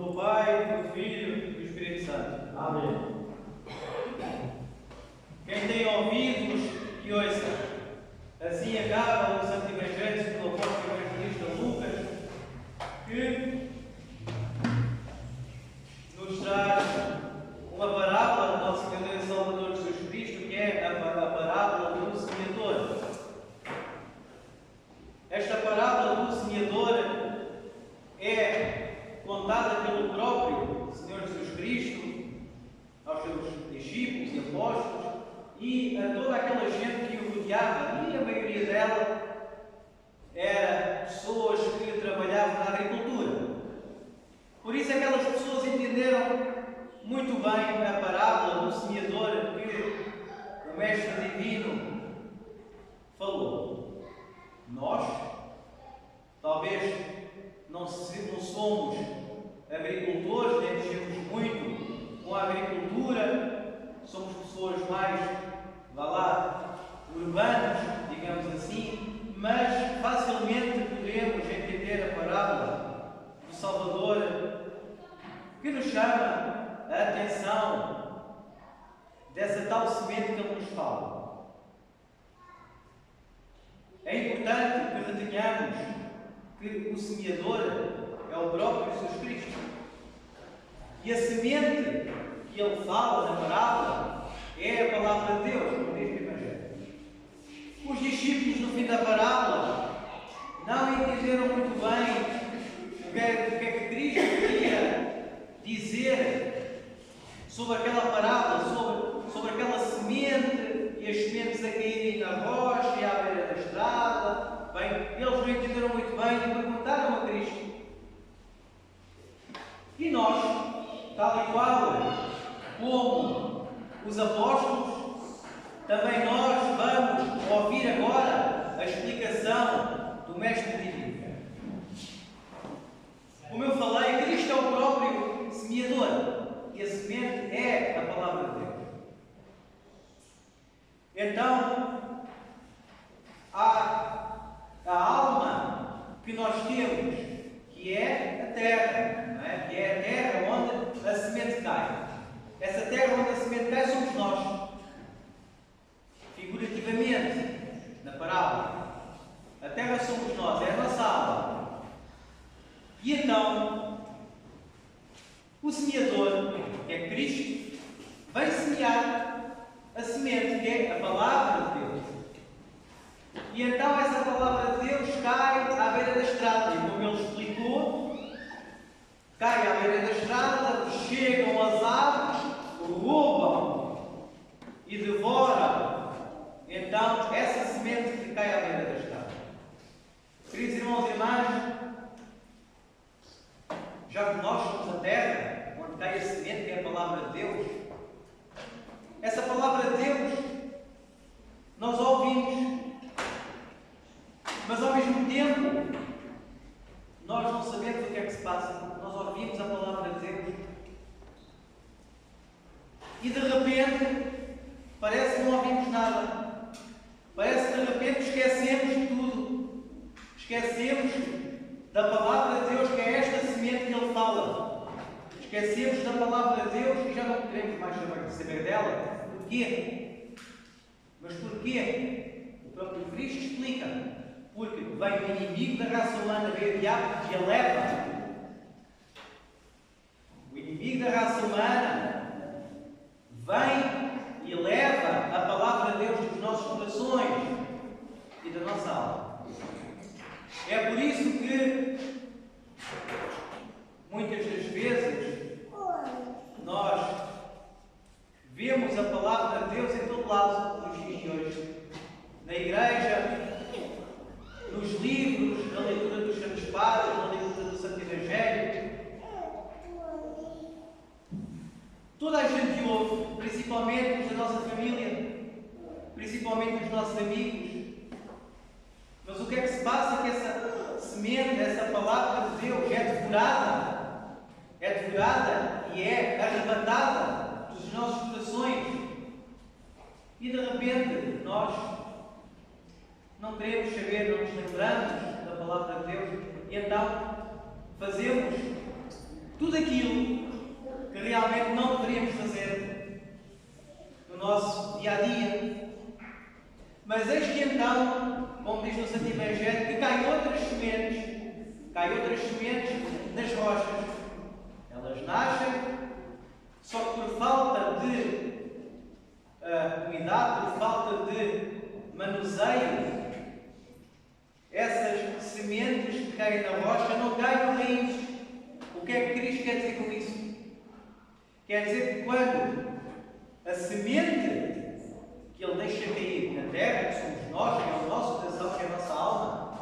do Pai, do Filho e do Espírito Santo. Amém. Quem tem ouvidos, que ouça. Assim acaba o Santo Evangelho segundo o apóstolo evangelista Lucas, que nos traz uma parábola do nosso Senhor e Salvador Jesus Cristo, que é a parábola do semeador. Esta parábola do semeador é contada pelo próprio Senhor Jesus Cristo aos seus discípulos e apóstolos e a toda aquela gente que o rodeava, e a maioria dela era pessoas que trabalhavam na agricultura. Por isso aquelas pessoas entenderam muito bem a parábola do semeador que o Mestre Divino falou. Nós, talvez não somos agricultores, nem mexemos muito com a agricultura, somos pessoas mais, urbanas, digamos assim, mas facilmente podemos entender a parábola do Salvador, que nos chama a atenção dessa tal semente que ele nos fala. É importante que retenhamos que o semeador é o próprio Jesus Cristo. E a semente que ele fala na parábola é a palavra de Deus, como diz o Evangelho. Os discípulos, no fim da parábola, não entenderam muito bem o que é que Cristo queria dizer sobre aquela parábola, sobre aquela semente e as sementes a caírem na rocha e à beira da estrada. Bem, eles não entenderam muito bem e perguntaram a Cristo. E nós, tal e qual como os apóstolos, também nós vamos ouvir agora a explicação do Mestre Divino. Como eu falei, Cristo é o próprio semeador e a semente é a palavra de Deus. Então, há a alma que nós temos, que é a terra, não é? Que é a terra onde a semente cai. Essa terra onde a semente cai somos nós. Figurativamente, na parábola, a terra somos nós, é a nossa alma. E então, o semeador, que é Cristo, vem semear a semente, que é a palavra de Deus. E então essa palavra de Deus cai à beira da estrada. E como ele explicou, cai à beira da estrada, chegam as aves, roubam e devoram. Então essa semente que cai à beira da estrada. Queridos irmãos e irmãs, já que nós somos a terra onde cai a semente, que é a palavra de Deus, essa palavra de Deus nós ouvimos, mas ao mesmo tempo nós não sabemos o que é que se passa. Nós ouvimos a palavra de Deus e de repente parece que não ouvimos nada. Parece que de repente esquecemos de tudo. Esquecemos da palavra de Deus, que é esta semente que ele fala. Esquecemos da palavra de Deus e já não queremos mais saber dela. Porquê? Mas porquê? O próprio Cristo explica. Porque vem o inimigo da raça humana, vem o diabo que a leva. O inimigo da raça humana vem e leva a palavra de Deus dos nossos corações e da nossa alma. É por isso que muitas das vezes nós vemos a palavra de Deus em todo lado nos dias de hoje. Na igreja, nos livros, na leitura dos Santos Padres, na leitura do Santo Evangelho. Toda a gente ouve, principalmente os da nossa família, principalmente os nossos amigos. Mas o que é que se passa? Que essa semente, essa palavra de Deus é devorada e é arrebatada dos nossos corações. E de repente nós não queremos saber, não nos lembramos da palavra de Deus, e então fazemos tudo aquilo que realmente não deveríamos fazer no nosso dia a dia. Mas eis que então, como diz no Santo Evangelho, que caem outras sementes nas rochas. Elas nascem, só que por falta de umidade, por falta de manuseio, essas sementes que caem na rocha não ganham raízes. O que é que Cristo quer dizer com isso? Quer dizer que quando a semente que Ele deixa cair na terra, que somos nós, que é o nosso coração, que é a nossa alma,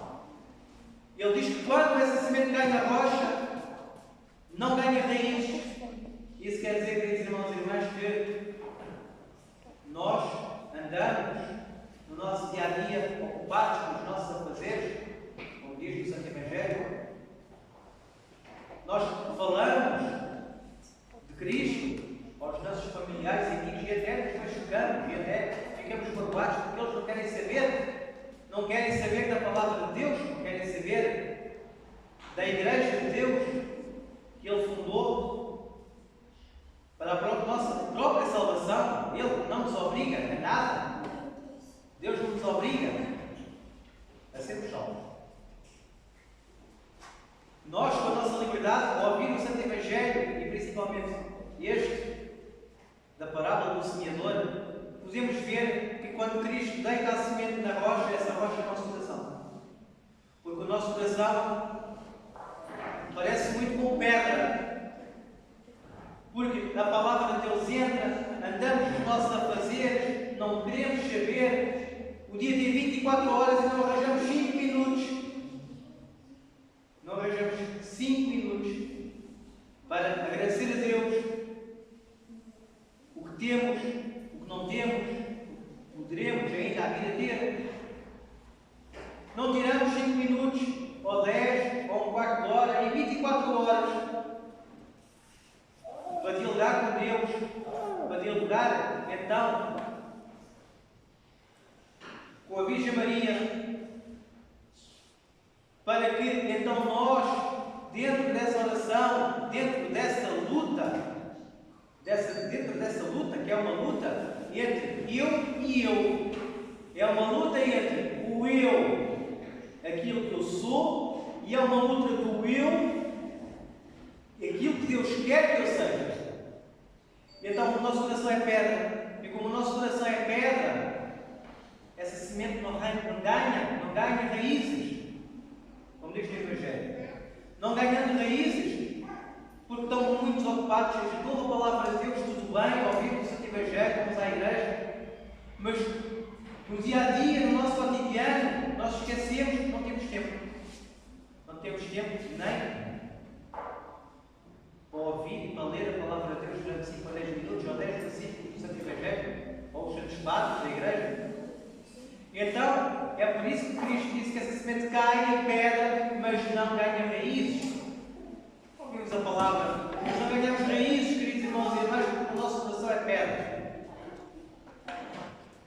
Ele diz que quando essa semente cai na rocha, não ganha raízes. Isso quer dizer, queridos irmãos e irmãs, que nós andamos no nosso dia a dia ocupados com os nossos afazeres, como diz o Santo Evangelho. Nós falamos de Cristo aos nossos familiares e amigos e até nos machucamos e até ficamos magoados porque eles não querem saber da palavra de Deus, não querem saber da Igreja de Deus que Ele fundou para a nossa própria salvação. Ele não nos obriga a nada. Deus não nos obriga a sermos salvos. Nós, com a nossa liberdade, ao ouvir o Santo Evangelho, e principalmente este, da parábola do semeador, podemos ver que quando Cristo deita a semente na rocha, essa rocha é o nosso coração. Porque o nosso coração parece muito com pedra. Porque a palavra de Deus entra, andamos nos nossos afazeres, não queremos saber. O dia tem 24 horas e não arranjamos 5 minutos. Não arranjamos 5 minutos para agradecer a Deus o que temos, o que não temos, poderemos ainda a vir a ter. Não tiramos 5 minutos, ou 10, ou um quarto de hora, em 24 horas para dialogar com Deus, para dialogar então com a Virgem Maria, para que então nós, dentro dessa oração, dentro dessa luta, que é uma luta entre eu e eu, é uma luta entre o eu, aquilo que eu sou, e é uma luta do eu, aquilo que Deus quer que eu seja. Então o nosso coração é pedra, e como o nosso coração é pedra, essa semente não ganha raízes, como diz no Evangelho. Não ganhando raízes, porque estão muito ocupados, seja toda a palavra de Deus, tudo bem, ouvimos o Santo Evangelho, vamos à igreja, mas no dia a dia, no nosso cotidiano, nós esquecemos que não temos tempo. Não temos tempo nem para ouvir e para ler a palavra de Deus durante 5 a 10 minutos, ou 10 versículos do Santo Evangelho, ou os santos padres da igreja. Então, é por isso que Cristo disse que essa semente cai em pedra, mas não ganha raízes. Ouvimos a palavra, mas não ganhamos raízes, queridos irmãos e irmãs, porque o nosso coração é pedra.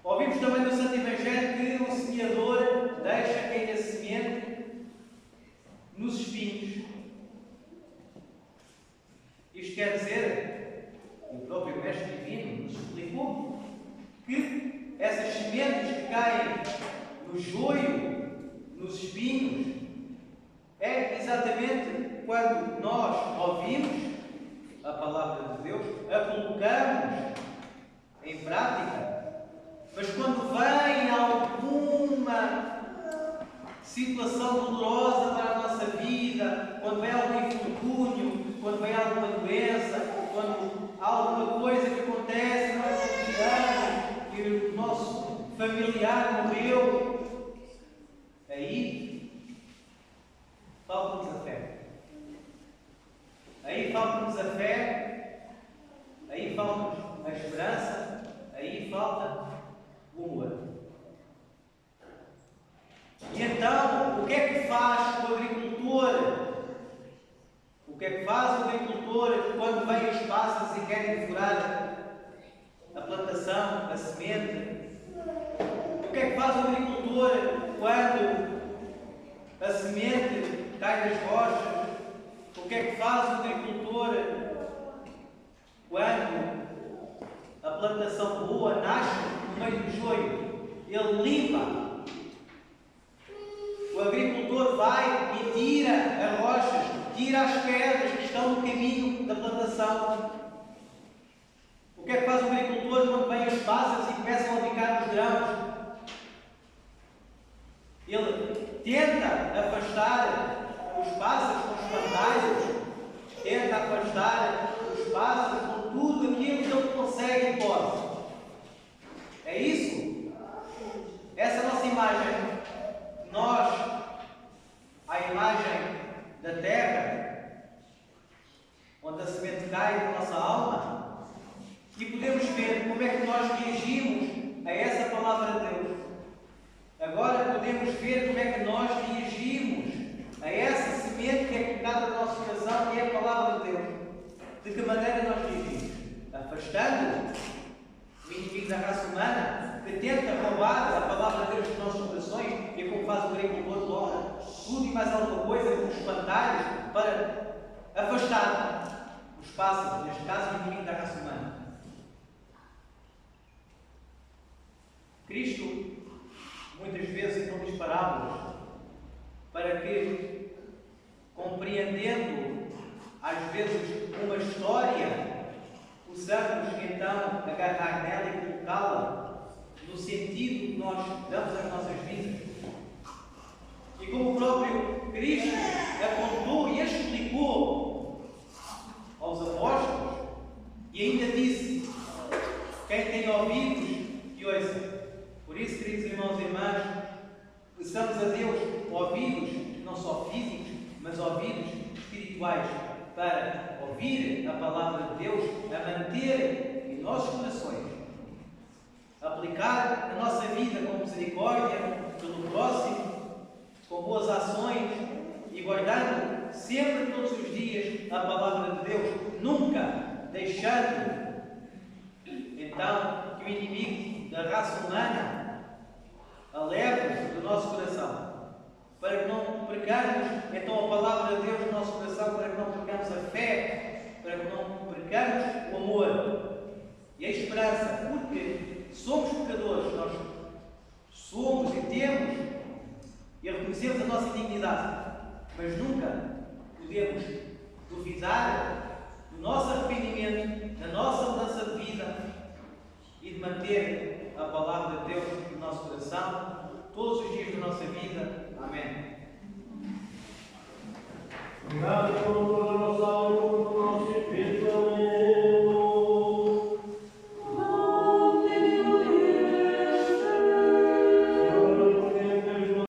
Ouvimos também no Santo Evangelho que o semeador deixa cair a semente nos espinhos. Isto quer dizer, e o próprio Mestre Divino nos explicou, que essas sementes que caem no joio, nos espinhos, é exatamente quando nós ouvimos a palavra de Deus, a colocamos em prática, mas quando vem alguma situação dolorosa para a nossa vida, quando vem algum infortúnio, quando vem alguma doença, quando há alguma coisa que acontece na nossa vida, que o nosso familiar morreu, aí falta-nos a fé. Aí falta-nos a fé, aí falta-nos a esperança, aí falta o amor. E então, o que é que faz o agricultor? O que é que faz o agricultor quando vêm os pássaros e querem devorar a plantação, a semente? O que é que faz o agricultor quando a semente cai nas rochas O que é que faz o agricultor quando a plantação boa nasce no meio do joio? Ele limpa. O agricultor vai e tira as rochas, tira as pedras que estão no caminho da plantação. O que é que faz o agricultor quando vêm os pássaros e começam a picar os grãos? Ele tenta afastar os pássaros com os pantalhos, tenta afastar os pássaros com tudo aquilo que ele consegue e pode. É isso? Essa é a nossa imagem. Nós, a imagem da terra, onde a semente cai na nossa alma, e podemos ver como é que nós reagimos a essa palavra de Deus. Agora podemos ver como é que nós reagimos a essa semente que é colocada no nosso coração, que é a palavra de Deus. De que maneira nós reagimos? Afastando o inimigo da raça humana, que tenta roubar a palavra de Deus dos nossos corações, e como faz o agricultor, logo tudo e mais alguma coisa com os pantalhos para afastar os pássaros, neste caso o inimigo da raça humana. Cristo muitas vezes não diz parábolas para que, compreendendo às vezes uma história, possamos então agarrar nela e colocá-la no sentido que nós damos às nossas vidas. E como o próprio Cristo apontou e explicou aos apóstolos, e ainda disse: quem tem ouvidos, que ouça. Por isso, queridos irmãos e irmãs, peçamos a Deus ouvidos, não só físicos, mas ouvidos espirituais, para ouvir a palavra de Deus, a manter em nossos corações, aplicar na nossa vida com misericórdia pelo próximo, com boas ações e guardando sempre, todos os dias, a palavra de Deus, nunca deixando então que o inimigo da raça humana a leve do nosso coração, para que não percamos então a palavra de Deus no nosso coração, para que não percamos a fé, para que não percamos o amor e a esperança, porque somos pecadores, nós somos e temos e reconhecemos a nossa dignidade, mas nunca podemos duvidar do nosso arrependimento, da nossa mudança de vida e de manter a palavra de Deus no nosso coração todos os dias da nossa vida. Amém. Obrigado.